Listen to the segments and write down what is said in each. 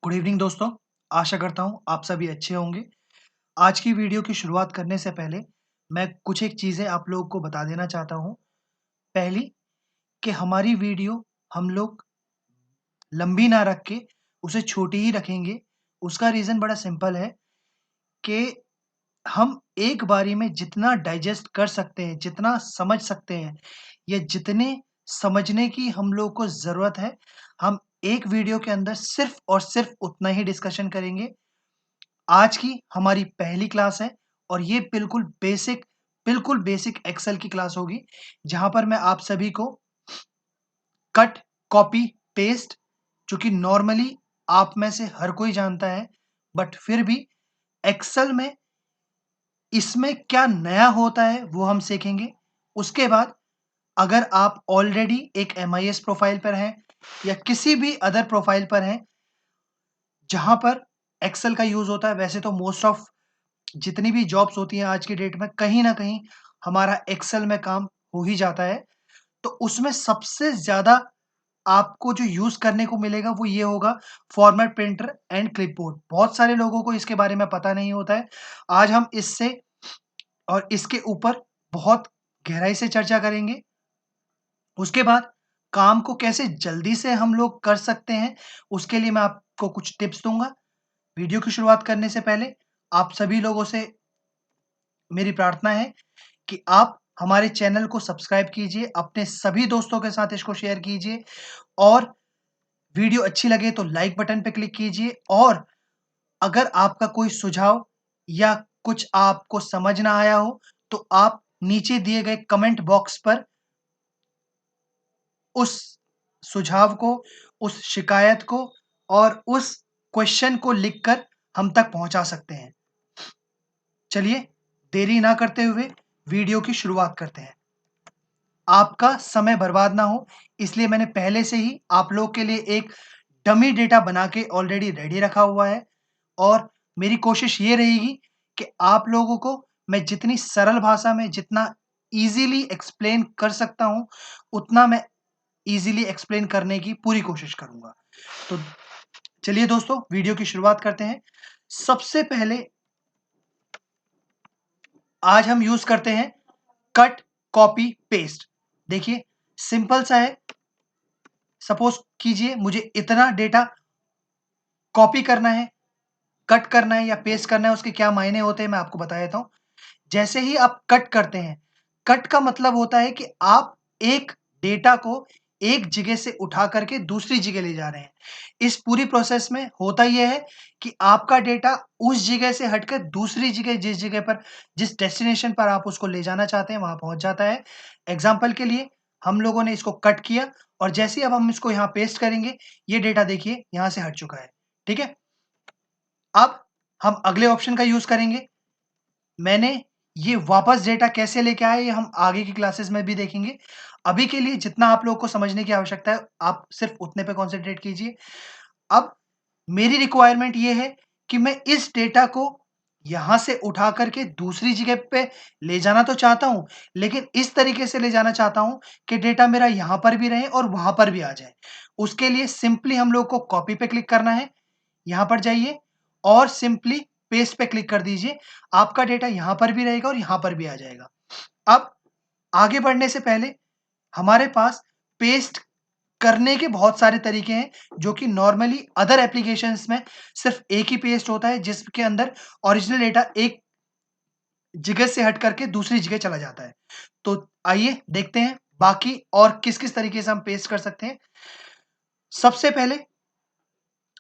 Good evening दोस्तों। आशा करता हूँ आप सभी अच्छे होंगे। आज की वीडियो की शुरुआत करने से पहले मैं कुछ एक चीज़ें आप लोगों को बता देना चाहता हूँ। पहली कि हमारी वीडियो हम लोग लंबी ना रख के उसे छोटी ही रखेंगे। उसका रीज़न बड़ा सिंपल है कि हम एक बारी में जितना डाइजेस्ट कर सकते हैं, जितना समझ सकते हैं या जितने समझने की हम लोग को ज़रूरत है, हम एक वीडियो के अंदर सिर्फ़ और सिर्फ़ उतना ही डिस्कशन करेंगे। आज की हमारी पहली क्लास है और ये बिल्कुल बेसिक एक्सेल की क्लास होगी, जहाँ पर मैं आप सभी को कट, कॉपी, पेस्ट जो कि नॉर्मली आप में से हर कोई जानता है, बट फिर भी एक्सेल में इसमें क्या नया होता है, वो हम सीखेंगे। उसके बाद अगर आप ऑलरेडी एक एमआईएस प्रोफ़ाइल पर हैं या किसी भी अदर प्रोफ़ाइल पर हैं, जहाँ पर एक्सेल का यूज़ होता है, वैसे तो मोस्ट ऑफ जितनी भी जॉब्स होती हैं आज की डेट में कहीं न कहीं हमारा एक्सेल में काम हो ही जाता है। तो उसमें सबसे ज़्यादा आपको जो यूज़ करने को मिलेगा वो ये होगा फॉर्मेट प्रिंटर एंड क्लिपबोर्ड। बहुत सारे लोगों को इसके बारे में पता नहीं होता है। आज हम इससे और इसके ऊपर बहुत गहराई से चर्चा करेंगे। उसके बाद काम को कैसे जल्दी से हम लोग कर सकते हैं, उसके लिए मैं आपको कुछ टिप्स दूँगा। वीडियो की शुरुआत करने से पहले आप सभी लोगों से मेरी प्रार्थना है कि आप हमारे चैनल को सब्सक्राइब कीजिए, अपने सभी दोस्तों के साथ इसको शेयर कीजिए और वीडियो अच्छी लगे तो लाइक बटन पे क्लिक कीजिए और अगर आपका कोई सुझाव या कुछ आपको समझ ना आया हो, तो आप नीचे दिए गए कमेंट बॉक्स पर उस सुझाव को, उस शिकायत को और उस क्वेश्चन को लिखकर हम तक पहुँचा सकते हैं। चलिए, देरी ना करते हुए वीडियो की शुरुआत करते हैं। आपका समय बर्बाद ना हो, इसलिए मैंने पहले से ही आप लोग के लिए एक डमी डेटा बना के ऑलरेडी रेडी रखा हुआ है और मेरी कोशिश ये रहेगी कि आप लोगों को मैं जितनी सरल भाषा में जितना ईज़िली एक्सप्लेन कर सकता हूँ, उतना मैं ईज़िली एक्सप्लेन करने की पूरी कोशिश करूँगा। तो चलिए दोस्तों, वीडियो की शुरुआत करते हैं। सबसे पहले आज हम यूज़ करते हैं कट, कॉपी, पेस्ट। देखिए, सिंपल सा है। सपोज़ कीजिए मुझे इतना डेटा कॉपी करना है, कट करना है या पेस्ट करना है, उसके क्या मायने होते हैं मैं आपको बता देता हूँ। जैसे ही आप कट करते हैं, कट का मतलब होता है कि आप एक डेटा को एक जगह से उठा करके दूसरी जगह ले जा रहे हैं। इस पूरी प्रोसेस में होता ये है कि आपका डेटा उस जगह से हटकर दूसरी जगह जिस जगह पर जिस डेस्टिनेशन पर आप उसको ले जाना चाहते हैं, वहाँ पहुँच जाता है। एग्ज़ाम्पल के लिए हम लोगों ने इसको कट किया और जैसे ही अब हम इसको यहाँ पेस्ट करेंगे, ये डेटा देखिए यहाँ से हट चुका है। ठीक है? अब हम अगले ऑप्शन का यूज़ करेंगे। मैंने ये वापस डेटा कैसे लेके आए, ये हम आगे की क्लासेस में भी देखेंगे। अभी के लिए जितना आप लोगों को समझने की आवश्यकता है, आप सिर्फ़ उतने पे कॉन्संट्रेट कीजिए। अब मेरी रिक्वायरमेंट ये है कि मैं इस डेटा को यहाँ से उठा कर के दूसरी जगह पे ले जाना तो चाहता हूँ, लेकिन इस तरीके से ले जाना चाहता हूँ कि डेटा मेरा यहाँ पर भी रहे और वहाँ पर भी आ जाए। उसके लिए सिंपली हम लोग को कॉपी पे क्लिक करना है। यहाँ पर जाइए और सिंपली पेस्ट पे क्लिक कर दीजिए। आपका डेटा यहाँ पर भी रहेगा और यहाँ पर भी आ जाएगा। अब आगे बढ़ने से पहले हमारे पास पेस्ट करने के बहुत सारे तरीके हैं, जो कि नॉर्मली अदर एप्लीकेशंस में सिर्फ़ एक ही पेस्ट होता है, जिसके अंदर ओरिजिनल डेटा एक जगह से हट करके दूसरी जगह चला जाता है। तो आइए देखते हैं बाकी और किस-किस तरीके से हम पेस्ट कर सकते हैं। सबसे पहले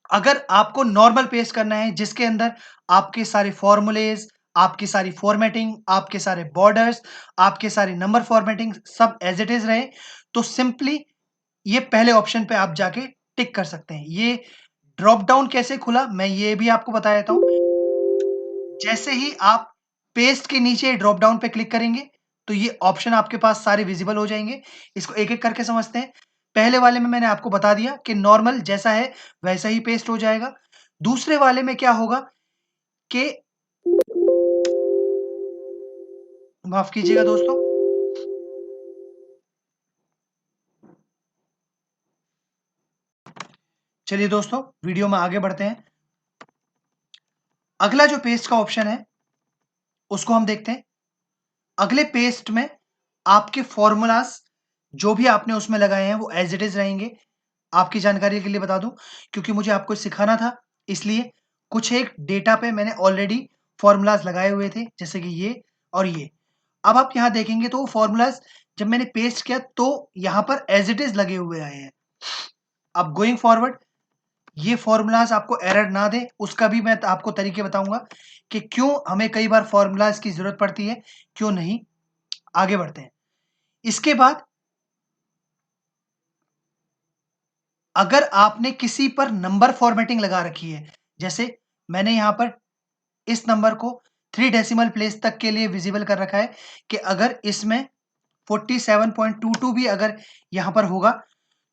अगर आपको नॉर्मल पेस्ट करना है जिसके अंदर आपके सारे फ़ॉर्मूलेज़, आपकी सारी फ़ॉर्मेटिंग, आपके सारे बॉर्डर्स, आपके सारे नंबर फ़ॉर्मेटिंग सब एज़ इट इज़ रहे, तो सिंपली ये पहले ऑप्शन पे आप जाके टिक कर सकते हैं। ये ड्रॉप डाउन कैसे खुला मैं ये भी आपको बता देता हूँ। जैसे ही आप पेस्ट के नीचे ड्रॉप डाउन पे क्लिक करेंगे, तो ये ऑप्शन आपके पास सारे विज़िबल हो जाएँगे। इसको एक-एक करके समझते हैं। पहले वाले में मैंने आपको बता दिया कि नॉर्मल जैसा है, वैसा ही पेस्ट हो जाएगा। दूसरे वाले में क्या होगा कि माफ़ कीजिएगा दोस्तों। चलिए दोस्तों, वीडियो में आगे बढ़ते हैं। अगला जो पेस्ट का ऑप्शन है उसको हम देखते हैं। अगले पेस्ट में आपके फॉर्मूलाज जो भी आपने उसमें लगाए हैं वो एज इट इज रहेंगे। आपकी जानकारी के लिए बता दूं, क्योंकि मुझे आपको सिखाना था, इसलिए कुछ एक डेटा पे मैंने ऑलरेडी फॉर्मूलाज लगाए हुए थे, जैसे कि ये और ये। अब आप यहाँ देखेंगे तो वो फॉर्मूलाज जब मैंने पेस्ट किया तो यहाँ पर एज इट इज लगे हुए आए हैं। अब गोइंग फॉरवर्ड ये फॉर्मूलाज आपको एरर ना दे, उसका भी मैं आपको तरीके बताऊंगा कि क्यों हमें कई बार फॉर्मूलाज की जरूरत पड़ती है, क्यों नहीं। आगे बढ़ते हैं। इसके बाद अगर आपने किसी पर नंबर फॉर्मेटिंग लगा रखी है, जैसे मैंने यहां पर इस नंबर को 3 डेसिमल प्लेस तक के लिए विजिबल कर रखा है कि अगर इसमें 47.22 भी अगर यहां पर होगा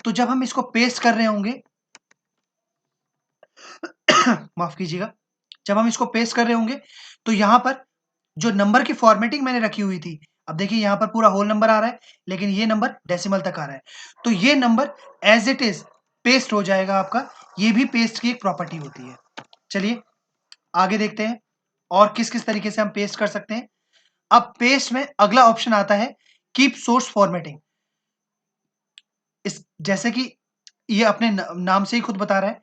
तो जब हम इसको पेस्ट कर रहे होंगे माफ कीजिएगा, जब हम इसको पेस्ट कर रहे होंगे तो यहां पर जो नंबर की फॉर्मेटिंग मैंने रखी हुई थी, अब देखिए यहां पर पूरा होल नंबर आ रहा है लेकिन ये नंबर डेसिमल तक आ रहा है, तो ये number as it is paste हो जाएगा आपका। ये भी पेस्ट की एक प्रॉपर्टी होती है। चलिए आगे देखते हैं और किस किस तरीके से हम पेस्ट कर सकते हैं। अब पेस्ट में अगला ऑप्शन आता है कीप सोर्स फॉर्मेटिंग। इस जैसे कि ये अपने नाम से ही खुद बता रहा है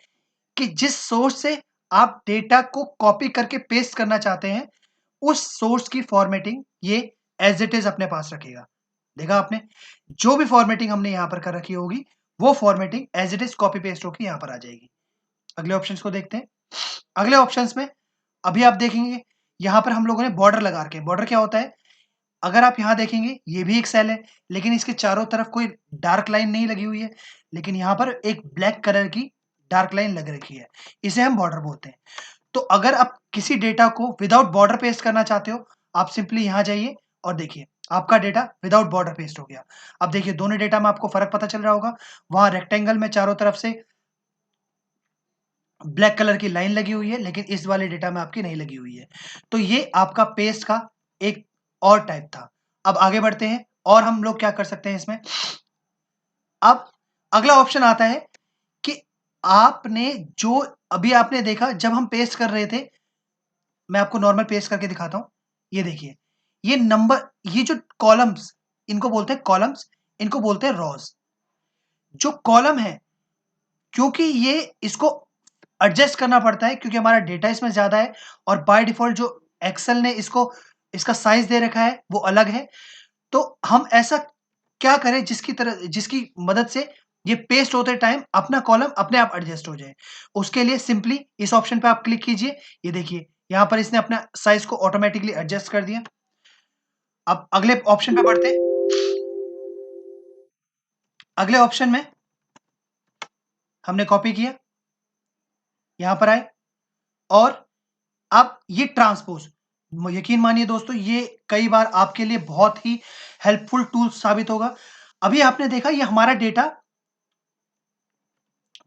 कि जिस सोर्स से आप डेटा को कॉपी करके पेस्ट करना चाहते हैं उस सोर्स की फॉर्मेटिंग ये एज इट इज अपने पास रखेगा। देखा आपने, जो भी फॉर्मेटिंग हमने यहां पर कर रखी होगी वो formatting as it is copy paste होकर यहां पर आ जाएगी। अगले ऑप्शंस को देखते हैं। अगले ऑप्शंस में अभी आप देखेंगे यहां पर हम लोगों ने बॉर्डर लगा रखे। बॉर्डर क्या होता है, अगर आप यहां देखेंगे ये भी एक सेल है लेकिन इसके चारों तरफ कोई डार्क लाइन नहीं लगी हुई है, लेकिन यहां पर एक ब्लैक कलर की डार्क लाइन लग रखी है, इसे हम बॉर्डर बोलते हैं। तो अगर आप किसी डेटा को विदाउट बॉर्डर पेस्ट करना चाहते हो, आप सिंपली यहां जाइए और देखिए आपका डेटा विदाउट बॉर्डर पेस्ट हो गया। अब देखिए दोनों डेटा में आपको फर्क पता चल रहा होगा, वहां रेक्टेंगल में चारों तरफ से ब्लैक कलर की लाइन लगी हुई है लेकिन इस वाले डेटा में आपकी नहीं लगी हुई है। तो ये आपका पेस्ट का एक और टाइप था। अब आगे बढ़ते हैं और हम लोग क्या कर सकते हैं इसमें। अब अगला ऑप्शन आता है कि आपने जो अभी आपने देखा जब हम पेस्ट कर रहे थे, मैं आपको नॉर्मल पेस्ट करके दिखाता हूं। ये देखिए ये नंबर, ये जो कॉलम्स, इनको बोलते हैं कॉलम्स, इनको बोलते हैं रॉज। जो कॉलम है क्योंकि ये इसको एडजस्ट करना पड़ता है क्योंकि हमारा डेटा इसमें ज्यादा है और बाय डिफॉल्ट जो एक्सेल ने इसको इसका साइज दे रखा है वो अलग है। तो हम ऐसा क्या करें जिसकी मदद से ये पेस्ट होते टाइम अपना कॉलम अपने आप एडजस्ट हो जाए। उसके लिए सिंपली इस ऑप्शन पे आप क्लिक कीजिए। ये देखिए यहां पर इसने अपना साइज को ऑटोमेटिकली एडजस्ट कर दिया। अब अगले ऑप्शन पे बढ़ते हैं। अगले ऑप्शन में हमने कॉपी किया, यहां पर आए और अब ये ट्रांसपोज, यकीन मानिए दोस्तों ये कई बार आपके लिए बहुत ही हेल्पफुल टूल साबित होगा। अभी आपने देखा ये हमारा डेटा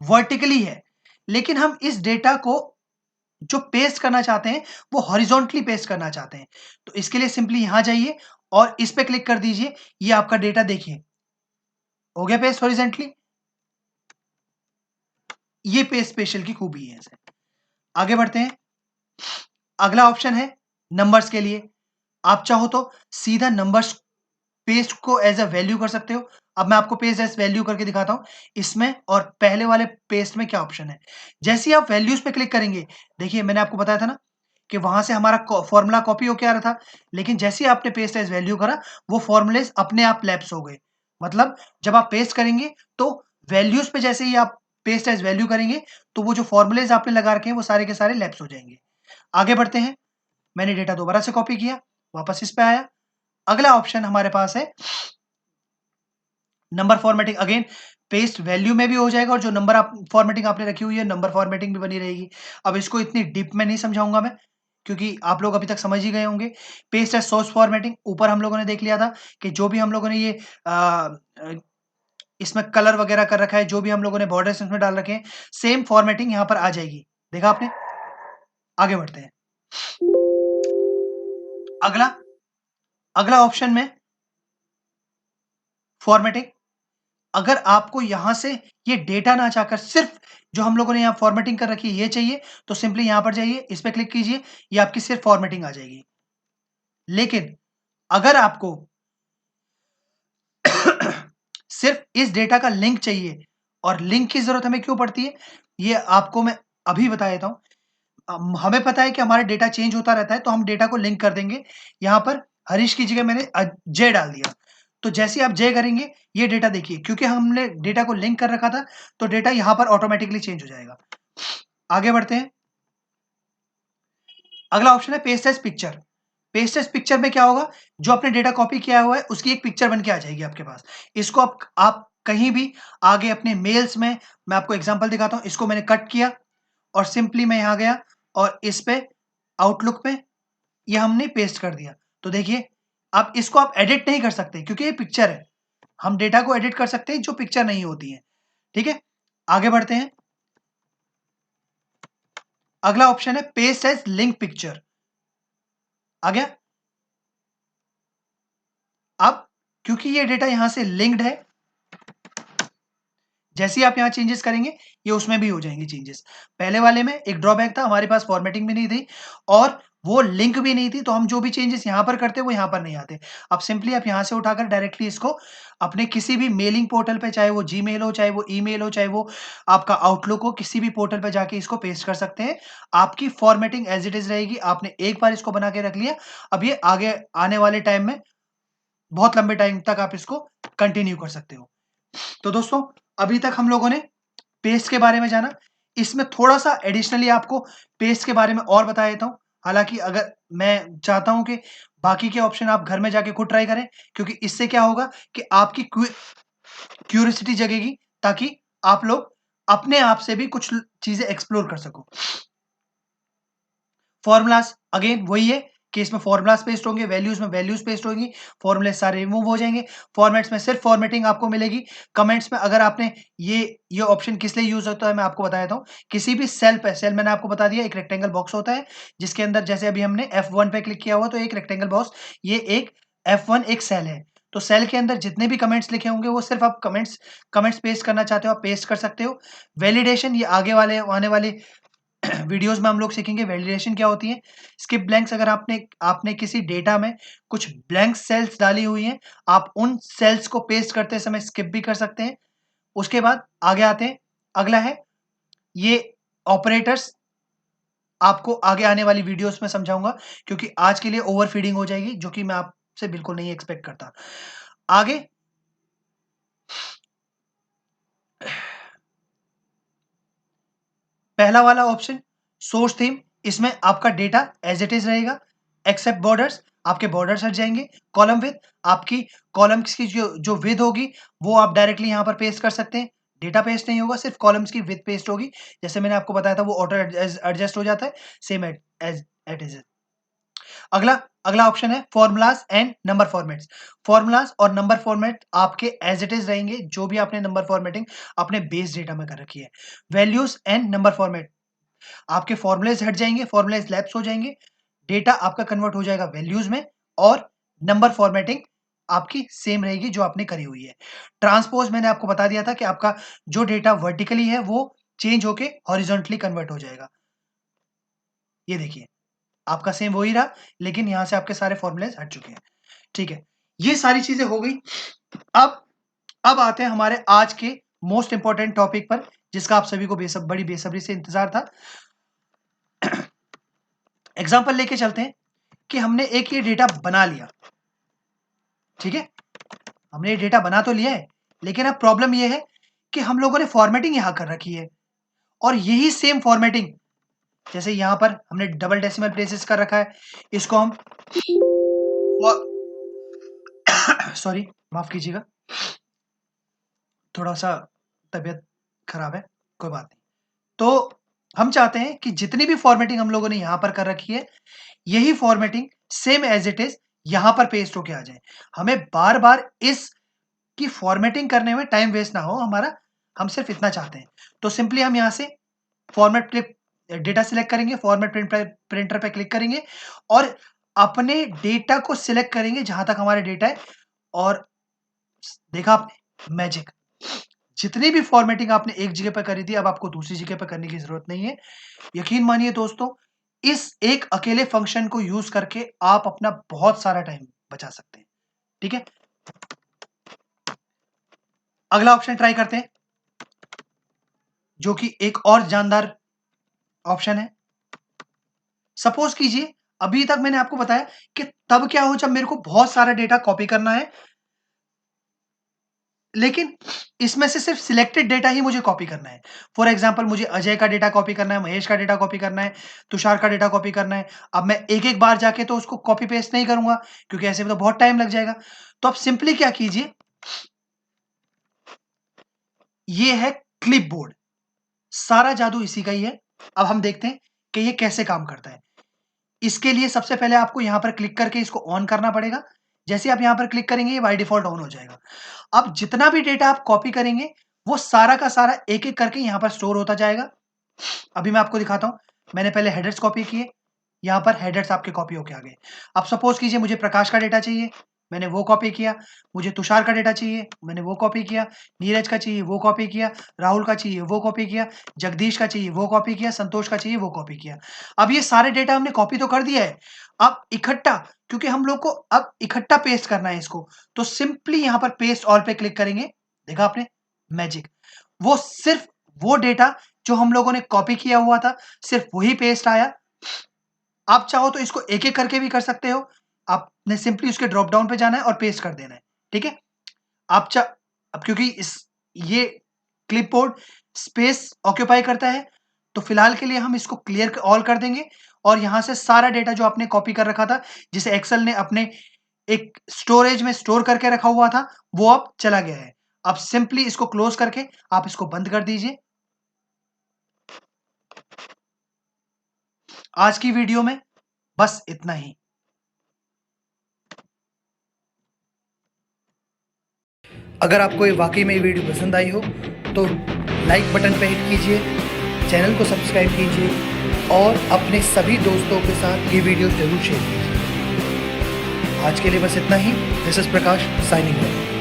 वर्टिकली है लेकिन हम इस डेटा को जो पेस्ट करना चाहते हैं वो हॉरिजॉन्टली पेस्ट करना चाहते हैं। तो इसके लिए सिंपली यहां जाइए और इस पे क्लिक कर दीजिए। ये आपका डेटा देखिए हो गया पेस्ट हॉरिजॉन्टली। ये पेस्ट स्पेशल की खूबी है इसे। आगे बढ़ते हैं। अगला ऑप्शन है नंबर्स के लिए। आप चाहो तो सीधा नंबर्स पेस्ट को एज अ वैल्यू कर सकते हो। अब मैं आपको पेस्ट एज वैल्यू करके दिखाता हूं इसमें और पहले वाले पेस्ट में क्या ऑप्शन है। जैसे ही आप वैल्यूज पे क्लिक करेंगे, देखिए मैंने आपको बताया था ना कि वहां से हमारा फॉर्मूला कॉपी होके आ रहा था, लेकिन जैसे ही आपने पेस्ट एज वैल्यू करा वो फॉर्मूलेस अपने आप लैप्स हो गए। मतलब जब आप पेस्ट करेंगे तो वैल्यूज पे जैसे ही आप पेस्ट एज वैल्यू करेंगे तो वो जो फॉर्मूलेज आपने लगा रखे हैं वो सारे के सारे लैप्स हो जाएंगे। आगे बढ़ते हैं। मैंने डेटा दोबारा से कॉपी किया, वापस इस पे आया। अगला ऑप्शन हमारे पास है number formatting. Again paste value में भी हो जाएगा और जो नंबर आप फॉर्मेटिंग आपने रखी हुई है नंबर फॉर्मेटिंग भी बनी रहेगी। अब इसको इतनी डीप में नहीं समझाऊंगा मैं क्योंकि आप लोग अभी तक समझ ही गए होंगे। पेस्ट एज सोर्स फॉर्मेटिंग ऊपर हम लोगों ने देख लिया था कि जो भी हम लोगों ने ये इसमें कलर वगैरह कर रखा है, जो भी हम लोगों ने बॉर्डर्स इसमें डाल रखे हैं, सेम फॉर्मेटिंग यहां पर आ जाएगी। देखा आपने। आगे बढ़ते हैं। अगला अगला ऑप्शन में फॉर्मेटिंग। अगर आपको यहां से ये डेटा ना चाहकर सिर्फ जो हम लोगों ने यहाँ फॉर्मेटिंग कर रखी है ये चाहिए, तो सिंपली यहां पर जाइए, इस पर क्लिक कीजिए, ये आपकी सिर्फ फॉर्मेटिंग आ जाएगी। लेकिन अगर आपको सिर्फ इस डेटा का लिंक चाहिए, और लिंक की जरूरत हमें क्यों पड़ती है ये आपको मैं अभी बता देता हूं। हमें पता है कि हमारा डेटा चेंज होता रहता है, तो हम डेटा को लिंक कर देंगे। यहां पर हरीश की जगह मैंने जय डाल दिया, तो जैसे आप जय करेंगे ये डेटा देखिए, क्योंकि हमने डेटा को लिंक कर रखा था, तो डेटा यहां पर ऑटोमेटिकली चेंज हो जाएगा। आगे बढ़ते हैं। अगला ऑप्शन है paste as picture. Paste as picture में क्या होगा, जो आपने डेटा कॉपी किया हुआ है उसकी एक पिक्चर बन के आ जाएगी आपके पास। इसको आप कहीं भी आगे अपने मेल्स में, मैं आपको एग्जांपल दिखाता हूं, इसको मैंने कट किया और सिंपली मैं यहां गया और इस पे आउटलुक पे ये हमने पेस्ट कर दिया। तो देखिए अब इसको आप एडिट नहीं कर सकते क्योंकि ये पिक्चर है। हम डेटा को एडिट कर सकते हैं जो पिक्चर नहीं होती है। ठीक है, आगे बढ़ते हैं। अगला ऑप्शन है पेस्ट एज लिंक पिक्चर। आ गया। अब क्योंकि ये डेटा यहां से लिंक्ड है, जैसे ही आप यहां चेंजेस करेंगे ये उसमें भी हो जाएंगे चेंजेस। पहले वाले में एक ड्रॉबैक था, हमारे पास फॉर्मेटिंग भी नहीं थी और वो लिंक भी नहीं थी, तो हम जो भी चेंजेस यहां पर करते वो यहां पर नहीं आते। अब सिंपली आप यहां से उठाकर डायरेक्टली इसको अपने किसी भी मेलिंग पोर्टल पे, चाहे वो जीमेल हो, चाहे वो ईमेल हो, चाहे वो आपका आउटलुक हो, किसी भी पोर्टल पे जाके इसको पेस्ट कर सकते हैं। आपकी फॉर्मेटिंग एज इट इज रहेगी। आपने एक बार इसको बना के रख लिया, अब ये आगे आने वाले टाइम में बहुत लंबे टाइम तक आप इसको कंटिन्यू कर सकते हो। तो दोस्तों अभी तक हम लोगों ने पेस्ट के बारे में जाना। इसमें थोड़ा सा एडिशनली आपको पेस्ट के बारे में और बता देता हूं। हालांकि अगर मैं चाहता हूं कि बाकी के ऑप्शन आप घर में जाके खुद ट्राई करें, क्योंकि इससे क्या होगा कि आपकी क्यूरियोसिटी जगेगी, ताकि आप लोग अपने आप से भी कुछ चीजें एक्सप्लोर कर सको। फॉर्मूलाज अगेन वही है कि इसमें फॉर्मूलाज पेस्ट होंगे, वैल्यूज में वैल्यूज पेस्ट होंगी, फॉर्मूले सारे रिमूव हो जाएंगे। फॉर्मेट्स में सिर्फ फॉर्मेटिंग आपको मिलेगी। कमेंट्स में अगर आपने ये ऑप्शन किस लिए यूज होता है मैं आपको बता देता हूँ। किसी भी सेल पे, सेल मैंने आपको बता दिया एक रेक्टेंगल बॉक्स होता है, जिसके अंदर जैसे अभी हमने F1 पे क्लिक किया हुआ, तो एक रेक्टेंगल बॉक्स, ये एक F1 एक सेल है। तो सेल के अंदर जितने भी कमेंट्स लिखे होंगे वो सिर्फ आप कमेंट्स पेस्ट करना चाहते हो आप पेस्ट कर सकते हो। वैलिडेशन ये आगे वाले आने वाले वीडियोस में हम लोग सीखेंगे वैलिडेशन क्या होती है। स्किप ब्लैंक्स, अगर आपने आपने किसी डेटा में कुछ ब्लैंक सेल्स डाली हुई हैं, आप उन सेल्स को पेस्ट करते समय स्किप भी कर सकते हैं। उसके बाद आगे आते हैं। अगला है ये ऑपरेटर्स, आपको आगे आने वाली वीडियोस में समझाऊंगा, क्योंकि आज के लिए ओवर फीडिंग हो जाएगी, जो कि मैं आपसे बिल्कुल नहीं एक्सपेक्ट करता। आगे पहला वाला ऑप्शन सोर्स थीम, इसमें आपका डेटा एज इट इज रहेगा एक्सेप्ट बॉर्डर्स, आपके बॉर्डर्स हट जाएंगे। कॉलम विथ, आपकी कॉलम्स की जो विथ होगी वो आप डायरेक्टली यहां पर पेस्ट कर सकते हैं। डेटा पेस्ट नहीं होगा, सिर्फ कॉलम्स की विथ पेस्ट होगी। जैसे मैंने आपको बताया था वो ऑटो एडजस्ट हो जाता है, सेम एज इट इज। अगला अगला ऑप्शन है formulas and number formats. Formulas और नंबर फॉर्मेट आपके एज इट इज रहेंगे, जो भी आपने नंबर फॉर्मेटिंग अपने बेस डेटा में कर रखी है। वैल्यूज एंड नंबर फॉर्मेट, आपके फॉर्मूलेज हट जाएंगे, फॉर्मूलेज लैप्स हो जाएंगे, डेटा आपका कन्वर्ट हो जाएगा वैल्यूज में, और नंबर फॉर्मेटिंग आपकी सेम रहेगी जो आपने करी हुई है। ट्रांसपोज मैंने आपको बता दिया था कि आपका जो डेटा वर्टिकली है वो चेंज होके हॉरिजॉन्टली कन्वर्ट हो जाएगा। ये देखिए आपका सेम वही रहा, लेकिन यहां से आपके सारे फॉर्मूलेज हट चुके हैं। ठीक है, ये सारी चीजें हो गई। अब अब आते हैं हमारे आज के मोस्ट इंपॉर्टेंट टॉपिक पर, जिसका आप सभी को बड़ी बेसब्री से इंतजार था। एग्जाम्पल लेके चलते हैं कि हमने एक ये डेटा बना लिया। ठीक है, हमने ये डेटा बना तो लिया है, लेकिन अब प्रॉब्लम ये है कि हम लोगों ने फॉर्मेटिंग यहां कर रखी है, और यही सेम फॉर्मेटिंग जैसे यहां पर हमने डबल डेसिमल प्लेसेस कर रखा है, इसको हम सॉरी माफ कीजिएगा, थोड़ा सा तबीयत खराब है, कोई बात नहीं। तो हम चाहते हैं कि जितनी भी फॉर्मेटिंग हम लोगों ने यहां पर कर रखी है, यही formatting same as it is यहां पर पेस्ट होके आ जाए। हमें बार बार इस की फॉर्मेटिंग करने में टाइम वेस्ट ना हो हमारा, हम सिर्फ इतना चाहते हैं। तो सिंपली हम यहां से फॉर्मेट डेटा सिलेक्ट करेंगे, फॉर्मेट प्रिंटर पे क्लिक करेंगे और अपने डेटा को सिलेक्ट करेंगे जहां तक हमारे डेटा है, और देखा आपने मैजिक, जितनी भी फॉर्मेटिंग आपने एक जगह पर करी थी, अब आपको दूसरी जगह पर करने की ज़रूरत नहीं है। यकीन मानिए दोस्तों, इस एक अकेले फंक्शन को यूज़ करके आप अपना बहुत सारा टाइम बचा सकते हैं, ठीक है? अगला ऑप्शन ट्राई करते हैं, जो कि एक और जानदार ऑप्शन है। सपोज़ कीजिए, अभी तक मैंने आपको बताया कि तब क्या हो जब मेरे को बहुत सारा डेटा कॉपी करना है, लेकिन इसमें से सिर्फ सिलेक्टेड डेटा ही मुझे कॉपी करना है। फॉर एग्ज़ाम्पल मुझे अजय का डेटा कॉपी करना है, महेश का डेटा कॉपी करना है, तुषार का डेटा कॉपी करना है। अब मैं एक-एक बार जाके तो उसको कॉपी पेस्ट नहीं करूँगा, क्योंकि ऐसे में तो बहुत टाइम लग जाएगा। तो आप सिंपली क्या कीजिए, ये है क्लिपबोर्ड, सारा जादू इसी का ही है। अब हम देखते हैं कि ये कैसे काम करता है। इसके लिए सबसे पहले आपको यहाँ पर क्लिक करके इसको ऑन करना पड़ेगा। जैसे आप यहाँ पर क्लिक करेंगे, ये बाय डिफ़ॉल्ट ऑन हो जाएगा। अब जितना भी डेटा आप कॉपी करेंगे, वो सारा का सारा एक-एक करके यहाँ पर स्टोर होता जाएगा। अभी मैं आपको दिखाता हूँ। मैंने पहले हेडर्स कॉपी किए, यहाँ पर हेडर्स आपके कॉपी होके आ गए। अब सपोज़ कीजिए मुझे प्रकाश का डेटा चाहिए, मैंने वो कॉपी किया। मुझे तुषार का डेटा चाहिए, मैंने वो कॉपी किया। नीरज का चाहिए, वो कॉपी किया। राहुल का चाहिए, वो कॉपी किया। जगदीश का चाहिए, वो कॉपी किया। संतोष का चाहिए, वो कॉपी किया। अब ये सारे डेटा हमने कॉपी तो कर दिया है। अब इकट्ठा, क्योंकि हम लोग को अब इकट्ठा पेस्ट करना है इसको, तो सिंपली यहाँ पर पेस्ट ऑल पे क्लिक करेंगे। देखा आपने? मैजिक। वो सिर्फ़ वो डेटा जो हम लोगों ने कॉपी किया हुआ था, सिर्फ़ वही पेस्ट आया। आप चाहो तो इसको एक-एक करके भी कर सकते हो। आपने सिंपली उसके ड्रॉप डाउन पे जाना है और पेस्ट कर देना है, ठीक है? आप चा अब क्योंकि ये क्लिपबोर्ड स्पेस ऑक्यूपाई करता है, तो फिलहाल के लिए हम इसको क्लियर ऑल कर देंगे और यहाँ से सारा डेटा जो आपने कॉपी कर रखा था, जिसे एक्सेल ने अपने एक स्टोरेज में स्टोर करके रखा हुआ था, वो अब चला गया है। अब सिंपली इसको क्लोज़ करके आप इसको बंद कर दीजिए। आज की वीडियो में बस इतना ही। अगर आपको ये वाकई में ये वीडियो पसंद आई हो तो लाइक बटन पर हिट कीजिए, चैनल को सब्सक्राइब कीजिए और अपने सभी दोस्तों के साथ ये वीडियो ज़रूर शेयर कीजिए। आज के लिए बस इतना ही। This is Prakash signing of.